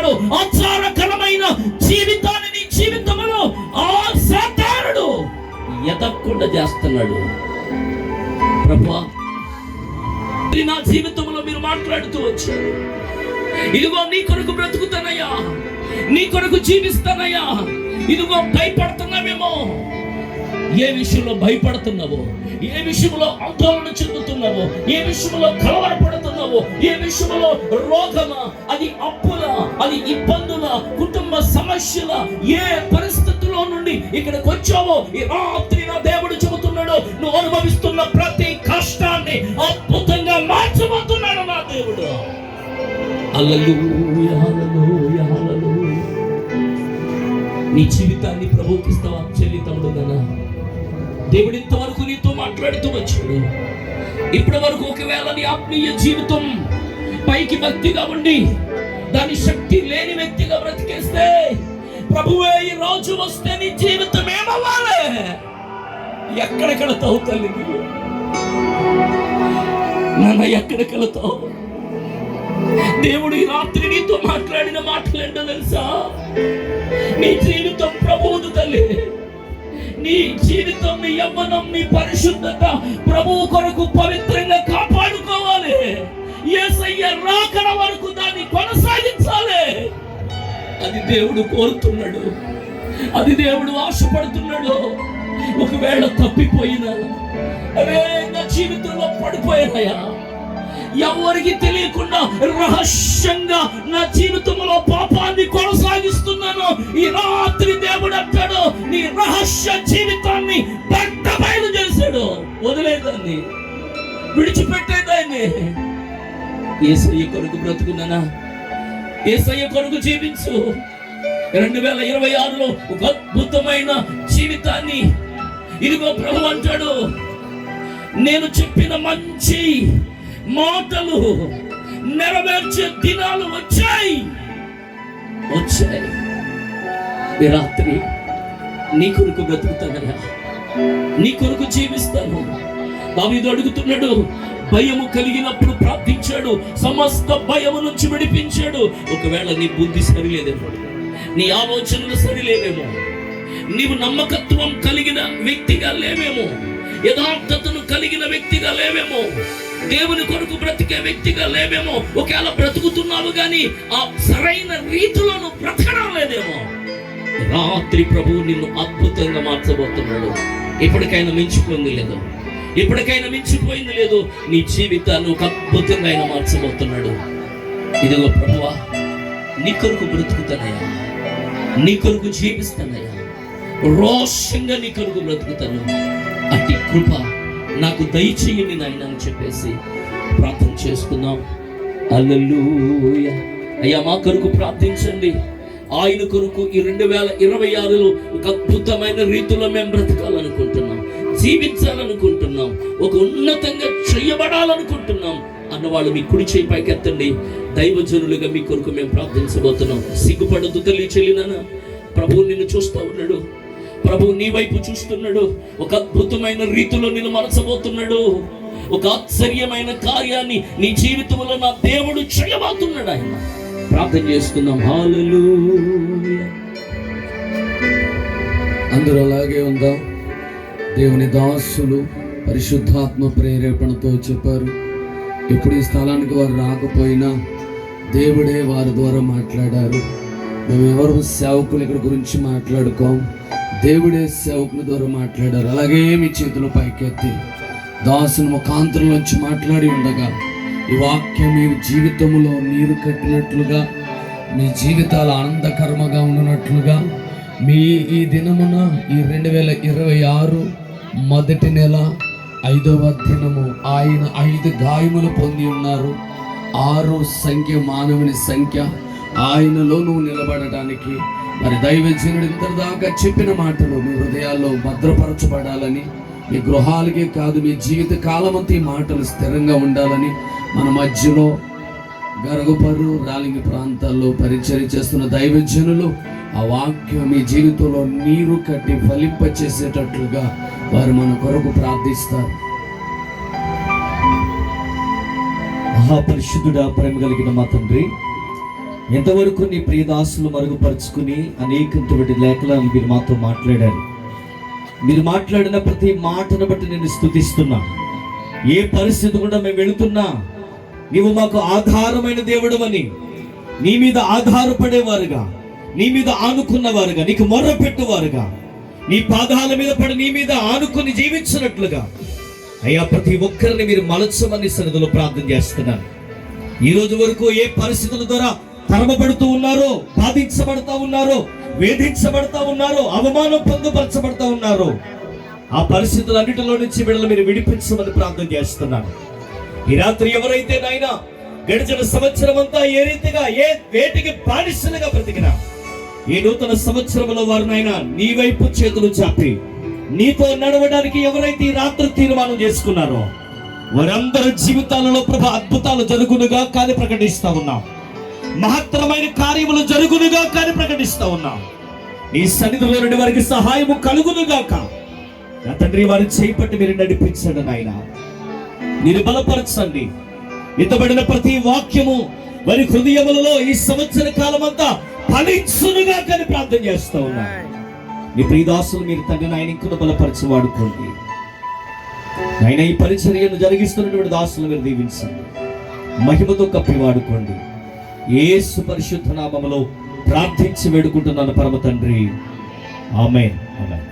చెబుతున్నాడు, ఆచారకరమైన జీవితాన్ని నీ జీవితంలో ఆ సాతానుడు ఎదగకుండా చేస్తున్నాడు. ప్రభువా, నా జీవితంలో మీరు మాట్లాడుతూ వచ్చారు. ఇదిగో నీ కొరకు బ్రతుకుతానయ్యా, నీ కొరకు జీవిస్తానయ్యా. ఇదిగో భయపడుతున్నామేమో. ఏ విషయంలో భయపడుతున్నావో, ఏ విషయంలో ఆందోళన చెందుతున్నావో, ఏ విషయంలో కలవరపడుతున్నావో, ఏ విషయంలో రోగమా, అది అప్పుల, అది ఇబ్బందుల, కుటుంబ సమస్యల, ఏ పరిస్థితుల్లో నుండి ఇక్కడికి వచ్చావో ఈ రాత్రి నా దేవుడు చెబుతున్నాడు, నువ్వు అనుభవిస్తున్న ప్రతి కష్టాన్ని అద్భుతంగా మార్చబోతున్నాడు నా దేవుడు. హల్లెలూయా, హల్లెలూయా, హల్లెలూయా. నీ జీవితాన్ని ప్రభువుకి ఇస్తావా చెల్లి, తమ్ముడు? కదా దేవుడు ఇంతవరకు నీతో మాట్లాడుతూ వచ్చాడు. ఇప్పటి వరకు ఒకవేళ నీ ఆత్మీయ జీవితం పైకి భక్తిగా ఉండి దాని శక్తి లేని వ్యక్తిగా బ్రతికేస్తే, ప్రభువే ఈ రోజు వస్తే నీ జీవితం ఏమవ్వాలి? ఎక్కడికెళతావు తల్లి? నాన్న, ఎక్కడికెళతావు? దేవుడు ఈ రాత్రి నీతో మాట్లాడిన మాటలేంటో తెలుసా? నీ జీవితం ప్రభువుది తల్లి. నీ జీవితం, నీ యవ్వనం, నీ పరిశుద్ధత ప్రభువు కొరకు పవిత్రంగా కాపాడుకోవాలి. యేసయ్య రాకడ వరకు దాన్ని కొనసాగించాలి. అది దేవుడు కోరుతున్నాడు, అది దేవుడు ఆశపడుతున్నాడు. ఒకవేళ తప్పిపోయినా, అరే నా జీవితంలో పడిపోయినాయా, ఎవరికి తెలియకుండా రహస్యంగా నా జీవితంలో పాపాన్ని కొనసాగిస్తున్నాను, ఈ రాత్రి దేవుడు అంటాడు, నీ రహస్య జీవితాన్ని బట్ట బయలు చేశాడు. వదిలేదాన్ని, విడిచిపెట్టేదాన్ని. యేసయ్య కొరకు బ్రతుకున్నానా? యేసయ్య కొరకు జీవించు. 2026లో ఒక అద్భుతమైన జీవితాన్ని ఇదిగో ప్రభు అంటాడు, నేను చెప్పిన మంచి మాటలు నెరవేర్చే దినాలు వచ్చాయి. ఈ రాత్రి నీ కొరకు బ్రతుకుతానయ్యా, నీ కొరకు జీవిస్తాను. దావీదు అడుగుతున్నాడు, భయము కలిగినప్పుడు ప్రార్థించాడు, సమస్త భయము నుంచి విడిపించాడు. ఒకవేళ నీ బుద్ధి సరిలేదేమో, నీ ఆలోచనలు సరిలేవేమో, నీవు నమ్మకత్వం కలిగిన వ్యక్తిగా లేవేమో, యథార్థతను కలిగిన వ్యక్తిగా లేవేమో, దేవుని కొరకు బ్రతికే వ్యక్తిగా లేవేమో. ఒకవేళ బ్రతుకుతున్నావు కానీ ఆ సరైన రీతిలో నువ్వు బ్రతకడం లేదేమో. రాత్రి ప్రభువు నిన్ను అద్భుతంగా మార్చబోతున్నాడు. ఎప్పటికైనా మించిపోయింది లేదు, ఎప్పటికైనా మించిపోయింది లేదు. నీ జీవితాన్ని ఒక అద్భుతంగా ఆయన మార్చబోతున్నాడు. ఇదిగో ప్రభువా, నీ కొరకు బ్రతుకుతానయ్యా, నీ కొరకు జీవిస్తానయ్యా, రోషంగా నీ కొరకు బ్రతుకుతాను. అతి కృప నాకు దయచేయండి నాయన అని చెప్పేసి ప్రార్థన చేసుకుందాం. హల్లెలూయా. అయ్యా, మా కొరకు ప్రార్థించండి. ఆయన కొరకు ఈ 2026లో ఒక అద్భుతమైన రీతిలో మేము బ్రతకాలనుకుంటున్నాం, జీవించాలనుకుంటున్నాం, ఒక ఉన్నతంగా చేయబడాలనుకుంటున్నాం అన్నవాళ్ళు మీ కుడి చేయి పైకెత్తండి. దైవజనులుగా మీ కొరకు మేము ప్రార్థించబోతున్నాం. సిగ్గుపడద్దు తల్లి, చెల్లినానా, ప్రభువు నిన్ను చూస్తూ ఉన్నాడు, ప్రభువు నీ వైపు చూస్తున్నాడు. ఒక అద్భుతమైన రీతిలో నిన్ను మలచబోతున్నాడు. ఒక ఆశ్చర్యమైన కార్యాన్ని నీ జీవితంలో నా దేవుడు చేయబోతున్నాడు. ఆయన ప్రార్థన చేసుకుందాం. హల్లెలూయా. అందరూ అలాగే ఉందాం. దేవుని దాసులు పరిశుద్ధాత్మ ప్రేరేపణతో చెప్పారు, ఎప్పుడు ఈ స్థలానికి వారు రాకపోయినా దేవుడే వారి ద్వారా మాట్లాడారు. మేము ఎవరు సేవకులు ఇక్కడ గురించి మాట్లాడుకోం, దేవుడే సేవకుల ద్వారా మాట్లాడారు. అలాగే మీ చేతులు పైకెత్తి దాసుని ముఖాంతరం నుంచి మాట్లాడి ఉండగా ఈ వాక్యం మీ జీవితంలో నీరు కట్టినట్లుగా, మీ జీవితాలు ఆనందకరముగా ఉన్నట్లుగా, మీ ఈ దినమున ఈ 2026 మొదటి నెల 5వ దినము ఆయన 5 గాయములు పొంది ఉన్నారు. 6 సంఖ్య మానవుని సంఖ్య. ఆయనలో నువ్వు నిలబడడానికి మరి దైవజనుడు ఇంతదాకా చెప్పిన మాటలు మీ హృదయాల్లో భద్రపరచబడాలని, మీ గృహాలకే కాదు మీ జీవిత కాలమంతా ఈ మాటలు స్థిరంగా ఉండాలని మన మధ్యలో గరుగుపర్రు రాలింగి ప్రాంతాల్లో పరిచర్య చేస్తున్న దైవజనులు ఆ వాక్యం మీ జీవితంలో నీరు కట్టి ఫలింప చేసేటట్లుగా వారు మన కొరకు ప్రార్థిస్తారు. మహాపరిశుద్ధుడా, ప్రేమ కలిగిన మా తండ్రి, ఎంతవరకు నీ ప్రియదాసులు మరుగుపరుచుకుని అనేకటువంటి లేఖనాలు మీరు మాతో మాట్లాడారు. మీరు మాట్లాడిన ప్రతి మాటను బట్టి నేను స్తుతిస్తున్నా. ఏ పరిస్థితి కూడా మేము వెళుతున్నా నీవు మాకు ఆధారమైన దేవుడవని, నీ మీద ఆధారపడేవారుగా, నీ మీద ఆనుకున్నవారుగా, నీకు మొర్ర పెట్టువారుగా, నీ పాదాల మీద పడి నీ మీద ఆనుకుని జీవించినట్లుగా అయ్యా ప్రతి ఒక్కరిని మీరు మలచమని సన్నిధిలో ప్రార్థన చేస్తున్నాను. ఈ రోజు వరకు ఏ పరిస్థితుల ద్వారా తరమబడుతూ ఉన్నారో, బాధించబడతా ఉన్నారో, వేధించబడతా ఉన్నారో, అవమానం పొందుపరచబడతా ఉన్నారో, ఆ పరిస్థితులన్నిటిలో నుంచి వీళ్ళని మీరు విడిపించమని ప్రార్థన చేస్తున్నాను. ఈ రాత్రి ఎవరైతే నాయనా గడిచిన సంవత్సరం అంతా ఏ రీతిగా ఏ వేటికి బానిసలుగా బ్రతికినా, ఈ నూతన సంవత్సరంలో వారు నాయనా నీ వైపు చేతులు చాపి నీతో నడవడానికి ఎవరైతే ఈ రాత్రి తీర్మానం చేసుకున్నారో వారందరి జీవితాలలో ప్రభు అద్భుతాలు జరుగునుగా కానీ ప్రకటిస్తా ఉన్నాం. మహత్తరమైన కార్యములు జరుగునుగా కానీ ప్రకటిస్తా ఉన్నాం. నీ సన్నిధిలో నుండి వారికి సహాయము కలుగునుగాక. నా తండ్రి వారిని చేపట్టి మీరు నడిపించండి నాయన, మీరు బలపరచండి. ఎత్తబడిన ప్రతి వాక్యము వారి హృదయములలో ఈ సంవత్సర కాలం అంతా ఫలించునుగా కానీ ప్రార్థన చేస్తా ఉన్నా. నీ ప్రియదాసులు మీరు తండ్రి నాయన ఇంకొక బలపరిచి వాడుకోండి నాయన. ఈ పరిచర్యను జరిగిస్తున్నటువంటి దాసులు మీరు దీవించండి, మహిమతో కప్పి వాడుకోండి. యేసు పరిశుద్ధ నామములో ప్రార్థించి వేడుకుంటున్నాను పరమ తండ్రి. ఆమేన్. ఆమేన్.